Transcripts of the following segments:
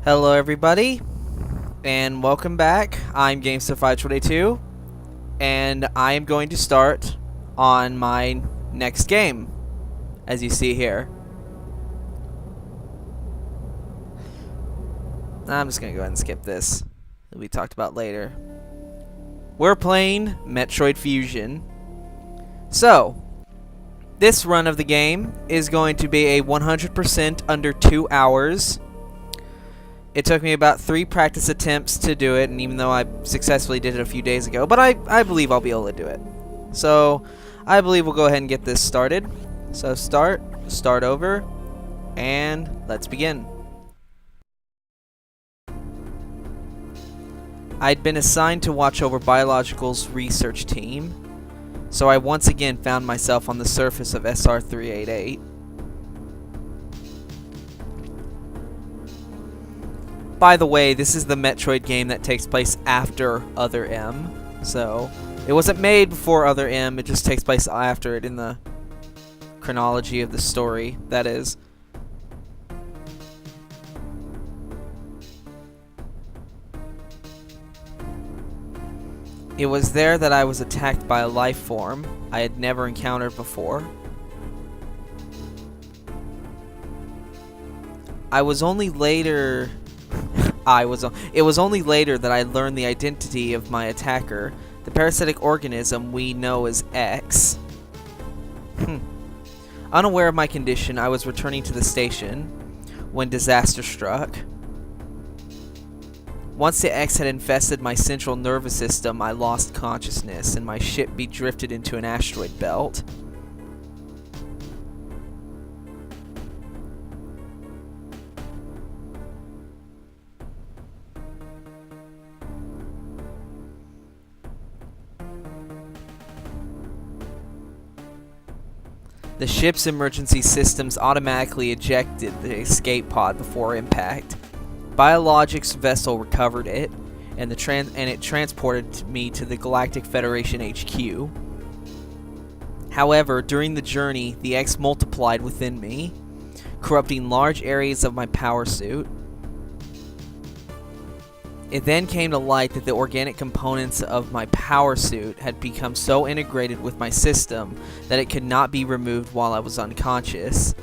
Hello everybody, and welcome back. I'm Gamester522, and I am going to start on my next game, as you see here. I'm just going to go ahead and skip this. It'll be talked about later. We're playing Metroid Fusion. So, this run of the game is going to be a 100% under 2 hours. It took me about 3 practice attempts to do it, and even though I successfully did it a few days ago, but I believe I'll be able to do it. So, I believe we'll go ahead and get this started. So start over, and let's begin. I'd been assigned to watch over Biological's research team, so I once again found myself on the surface of SR-388. By the way, this is the Metroid game that takes place after Other M, so it wasn't made before Other M, it just takes place after it in the chronology of the story, that is. It was there that I was attacked by a life form I had never encountered before. It was only later that I learned the identity of my attacker, the parasitic organism we know as X. Unaware of my condition, I was returning to the station when disaster struck. Once the X had infested my central nervous system, I lost consciousness and my ship drifted into an asteroid belt. The ship's emergency systems automatically ejected the escape pod before impact. Biologics vessel recovered it, and it transported me to the Galactic Federation HQ. However, during the journey, the X multiplied within me, corrupting large areas of my power suit. It then came to light that the organic components of my power suit had become so integrated with my system that it could not be removed while I was unconscious.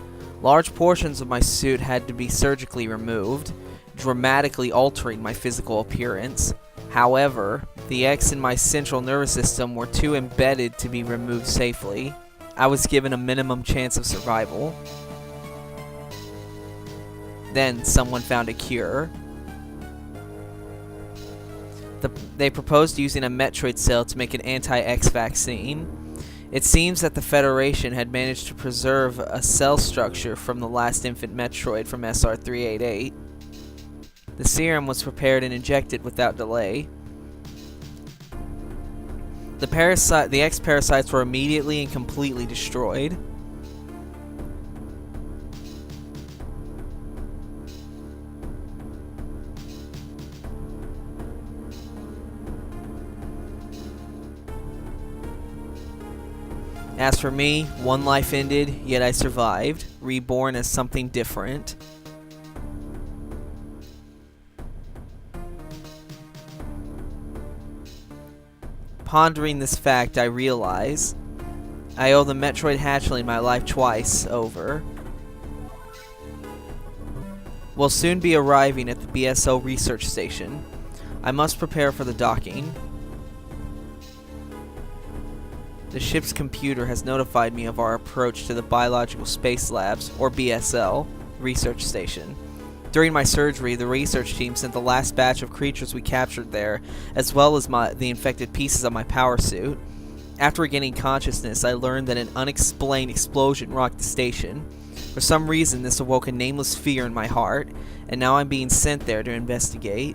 Large portions of my suit had to be surgically removed, dramatically altering my physical appearance. However, the X in my central nervous system were too embedded to be removed safely. I was given a minimum chance of survival. Then someone found a cure. They proposed using a Metroid cell to make an anti-X vaccine. It seems that the Federation had managed to preserve a cell structure from the last infant Metroid from SR-388. The serum was prepared and injected without delay. The X parasites were immediately and completely destroyed. As for me, one life ended, yet I survived, reborn as something different. Pondering this fact, I realize I owe the Metroid hatchling my life twice over. We'll soon be arriving at the BSO research station. I must prepare for the docking. The ship's computer has notified me of our approach to the Biological Space Labs, or BSL, research station. During my surgery, the research team sent the last batch of creatures we captured there, as well as the infected pieces of my power suit. After regaining consciousness, I learned that an unexplained explosion rocked the station. For some reason, this awoke a nameless fear in my heart, and now I'm being sent there to investigate.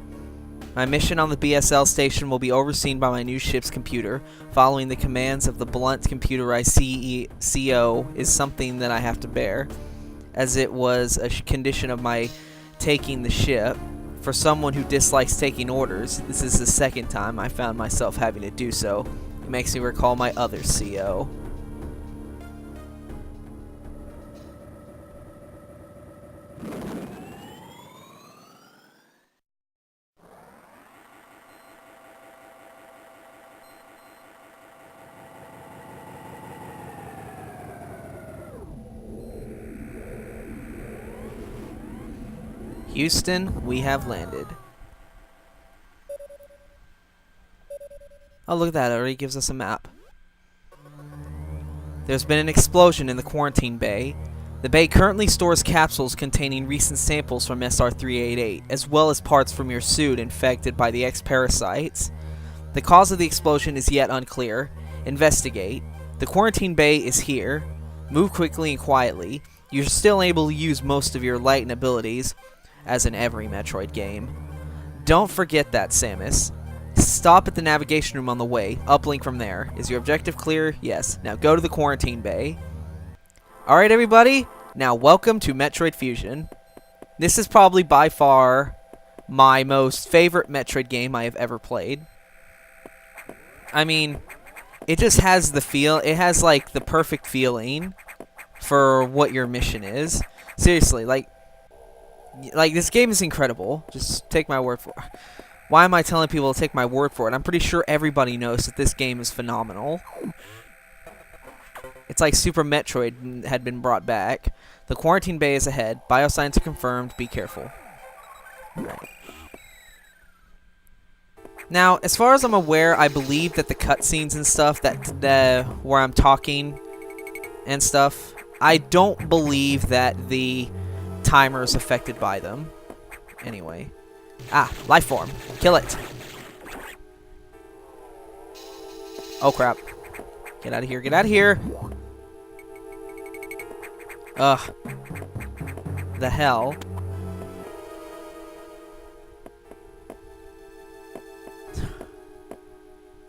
My mission on the BSL station will be overseen by my new ship's computer. Following the commands of the blunt computerized CEO is something that I have to bear, as it was a condition of my taking the ship. For someone who dislikes taking orders, this is the second time I found myself having to do so. It makes me recall my other CO. Houston, we have landed. Oh, look at that. It already gives us a map. There's been an explosion in the quarantine bay. The bay currently stores capsules containing recent samples from SR-388, as well as parts from your suit infected by the X-parasites. The cause of the explosion is yet unclear. Investigate. The quarantine bay is here. Move quickly and quietly. You're still able to use most of your light and abilities, as in every Metroid game. Don't forget that, Samus. Stop at the navigation room on the way. Uplink from there. Is your objective clear? Yes. Now go to the quarantine bay. Alright, everybody. Now welcome to Metroid Fusion. This is probably by far my most favorite Metroid game I have ever played. I mean, it just has the feel. It has, like, the perfect feeling for what your mission is. Seriously, like this game is incredible. Just take my word for it. Why am I telling people to take my word for it? I'm pretty sure everybody knows that this game is phenomenal. It's like Super Metroid had been brought back. The quarantine bay is ahead. Biosigns are confirmed. Be careful. Right. Now, as far as I'm aware, I believe that the cutscenes and stuff that where I'm talking and stuff, I don't believe that the timer is affected by them. Anyway. Ah, life form. Kill it. Oh, crap. Get out of here. Get out of here. Ugh. The hell.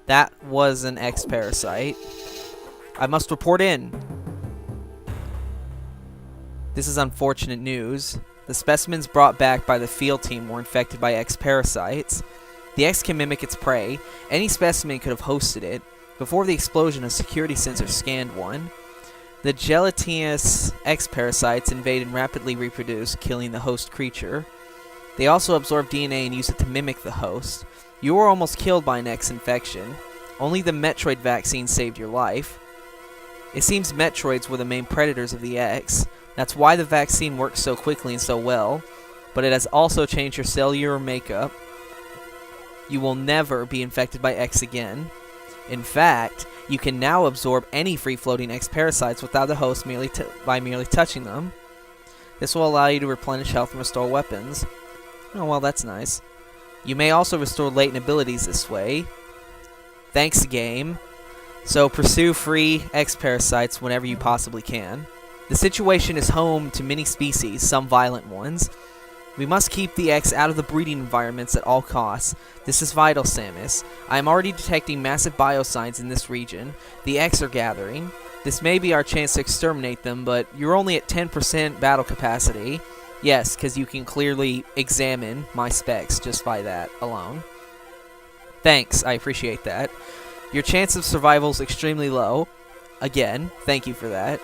That was an X-parasite. I must report in. This is unfortunate news. The specimens brought back by the field team were infected by X-parasites. The X can mimic its prey. Any specimen could have hosted it. Before the explosion, a security sensor scanned one. The gelatinous X-parasites invade and rapidly reproduce, killing the host creature. They also absorb DNA and use it to mimic the host. You were almost killed by an X infection. Only the Metroid vaccine saved your life. It seems Metroids were the main predators of the X. That's why the vaccine works so quickly and so well, but it has also changed your cellular makeup. You will never be infected by X again. In fact, you can now absorb any free-floating X-parasites without the host by merely touching them. This will allow you to replenish health and restore weapons. Oh, well, that's nice. You may also restore latent abilities this way. Thanks, game. So pursue free X-parasites whenever you possibly can. The situation is home to many species, some violent ones. We must keep the X out of the breeding environments at all costs. This is vital, Samus. I am already detecting massive biosigns in this region. The X are gathering. This may be our chance to exterminate them, but you're only at 10% battle capacity. Yes, because you can clearly examine my specs just by that alone. Thanks, I appreciate that. Your chance of survival is extremely low. Again, thank you for that.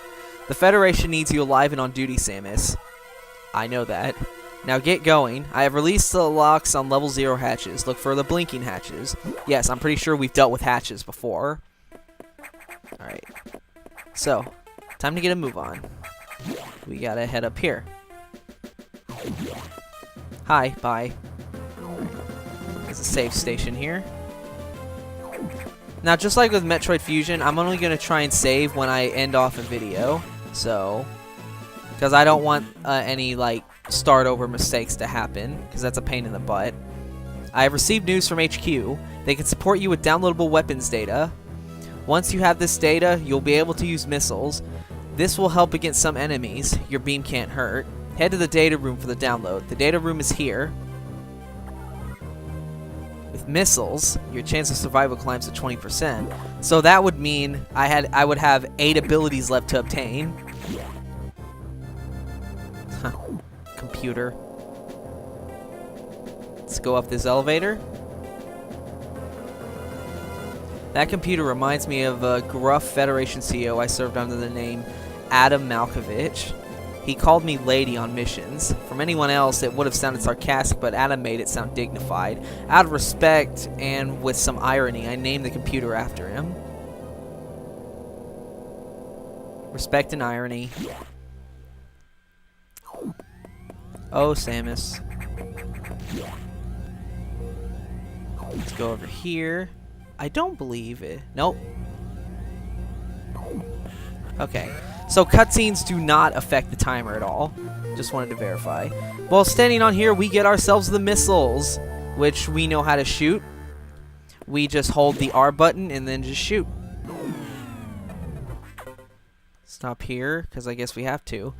The Federation needs you alive and on duty, Samus. I know that. Now get going. I have released the locks on level 0 hatches. Look for the blinking hatches. Yes, I'm pretty sure we've dealt with hatches before. Alright. So, time to get a move on. We gotta head up here. Hi, bye. There's a save station here. Now, just like with Metroid Fusion, I'm only gonna try and save when I end off a video. So, because I don't want any, like, start over mistakes to happen, because that's a pain in the butt. I have received news from HQ. They can support you with downloadable weapons data. Once you have this data, you'll be able to use missiles. This will help against some enemies. Your beam can't hurt. Head to the data room for the download. The data room is here. With missiles, your chance of survival climbs to 20%. So that would mean I would have 8 abilities left to obtain. Huh. Computer. Let's go up this elevator. That computer reminds me of a gruff Federation CEO I served under the name Adam Malkovich. He called me lady on missions. From anyone else, it would have sounded sarcastic, but Adam made it sound dignified. Out of respect and with some irony, I named the computer after him. Respect and irony. Oh, Samus. Let's go over here. I don't believe it. Nope. Okay. So cutscenes do not affect the timer at all. Just wanted to verify. Well, standing on here, we get ourselves the missiles, which we know how to shoot. We just hold the R button and then just shoot. Stop here, because I guess we have to.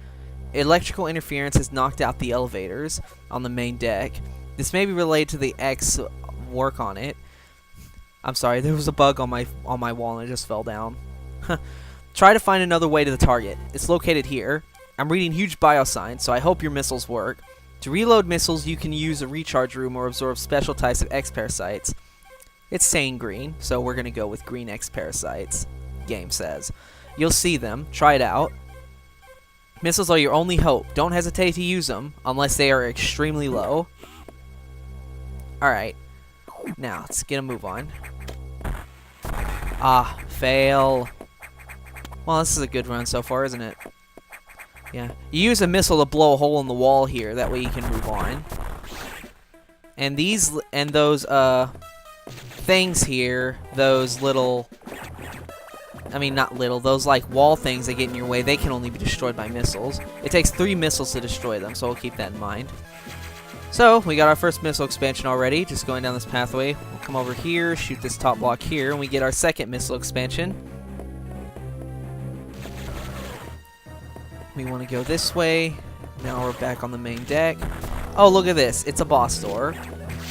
Electrical interference has knocked out the elevators on the main deck. This may be related to the X work on it. I'm sorry, there was a bug on my wall and it just fell down. Try to find another way to the target. It's located here. I'm reading huge biosigns, so I hope your missiles work. To reload missiles, you can use a recharge room or absorb special types of X-parasites. It's saying green, so we're going to go with green X-parasites, game says. You'll see them. Try it out. Missiles are your only hope. Don't hesitate to use them, unless they are extremely low. Alright. Now, let's get a move on. Ah, fail. Well, this is a good run so far, isn't it? Yeah. You use a missile to blow a hole in the wall here, that way you can move on. And these, and those, things here, those little... I mean, not little, those like wall things that get in your way, they can only be destroyed by missiles. It takes 3 missiles to destroy them, so we'll keep that in mind. So, we got our first missile expansion already, just going down this pathway. We'll come over here, shoot this top block here, and we get our second missile expansion. We want to go this way. Now we're back on the main deck. Oh, look at this. It's a boss door.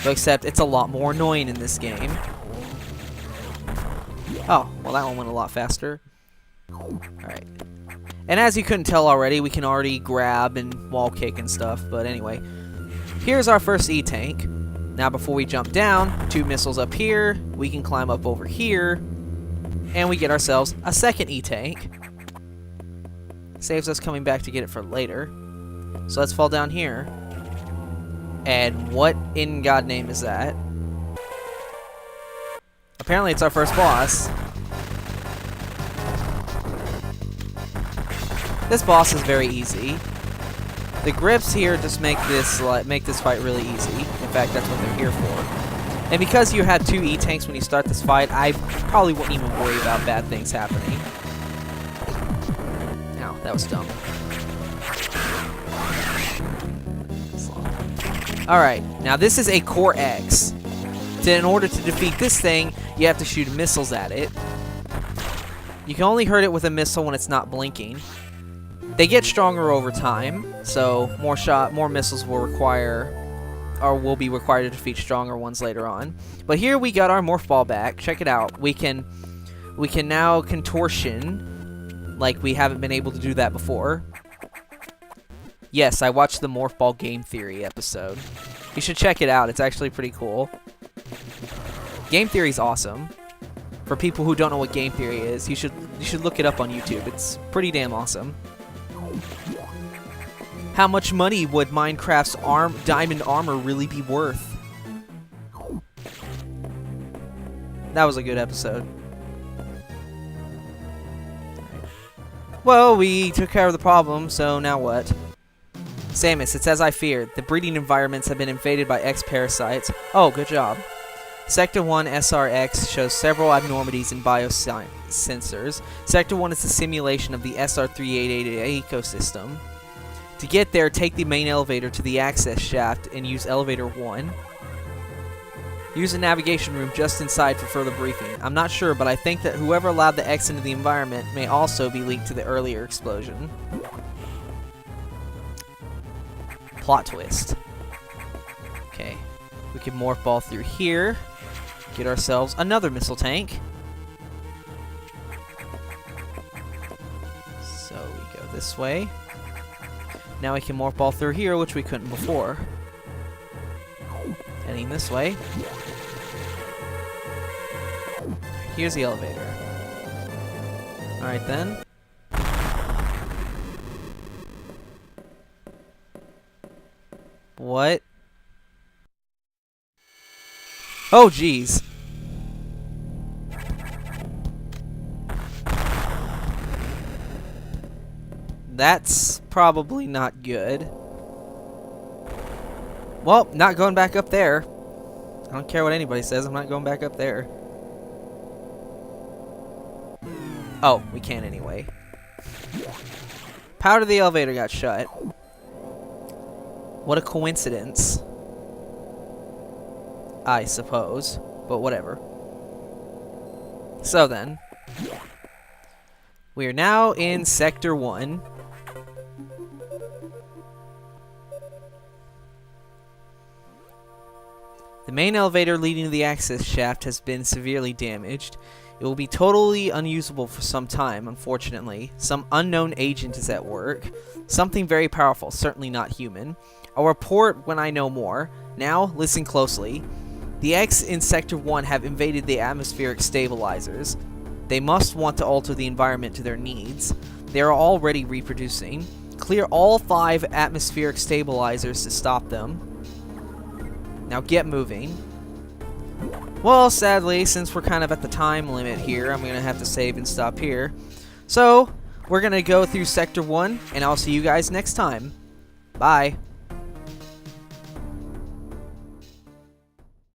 Except it's a lot more annoying in this game. Oh, well that one went a lot faster. Alright. And as you couldn't tell already, we can already grab and wall kick and stuff. But anyway, here's our first E-tank. Now before we jump down, 2 missiles up here. We can climb up over here. And we get ourselves a second E-tank. Saves us coming back to get it for later. So let's fall down here. And what in God name is that? Apparently it's our first boss. This boss is very easy. The grips here just make this fight really easy. In fact, that's what they're here for. And because you had 2 E-tanks when you start this fight, I probably wouldn't even worry about bad things happening. Ow, that was dumb. Alright, now this is a Core X. In order to defeat this thing, you have to shoot missiles at it. You can only hurt it with a missile when it's not blinking. They get stronger over time, so more missiles will be required to defeat stronger ones later on. But here we got our morph ball back. Check it out. We can now contortion like we haven't been able to do that before. Yes, I watched the morph ball game theory episode. You should check it out. It's actually pretty cool. Game theory is awesome. For people who don't know what game theory is, you should look it up on YouTube. It's pretty damn awesome. How much money would Minecraft's diamond armor really be worth? That was a good episode. Well, we took care of the problem, so now what? Samus, it's as I feared. The breeding environments have been invaded by X-parasites. Oh, good job. Sector 1 SRX shows several abnormalities in biosensors. Sector 1 is a simulation of the SR388 ecosystem. To get there, take the main elevator to the access shaft and use elevator 1. Use a navigation room just inside for further briefing. I'm not sure, but I think that whoever allowed the X into the environment may also be linked to the earlier explosion. Plot twist. Okay, we can morph ball through here. Get ourselves another missile tank. So we go this way. Now we can morph ball through here, which we couldn't before. Heading this way. Here's the elevator. Alright then. What? Oh, jeez. That's probably not good. Well, not going back up there. I don't care what anybody says, I'm not going back up there. Oh, we can anyway. Power to the elevator got shut. What a coincidence. I suppose. But whatever. So then. We are now in Sector 1. The main elevator leading to the access shaft has been severely damaged. It will be totally unusable for some time, unfortunately. Some unknown agent is at work. Something very powerful, certainly not human. I'll report when I know more. Now, listen closely. The X in Sector 1 have invaded the atmospheric stabilizers. They must want to alter the environment to their needs. They are already reproducing. Clear all 5 atmospheric stabilizers to stop them. Now get moving. Well, sadly, since we're kind of at the time limit here, I'm going to have to save and stop here. So, we're going to go through Sector 1, and I'll see you guys next time. Bye.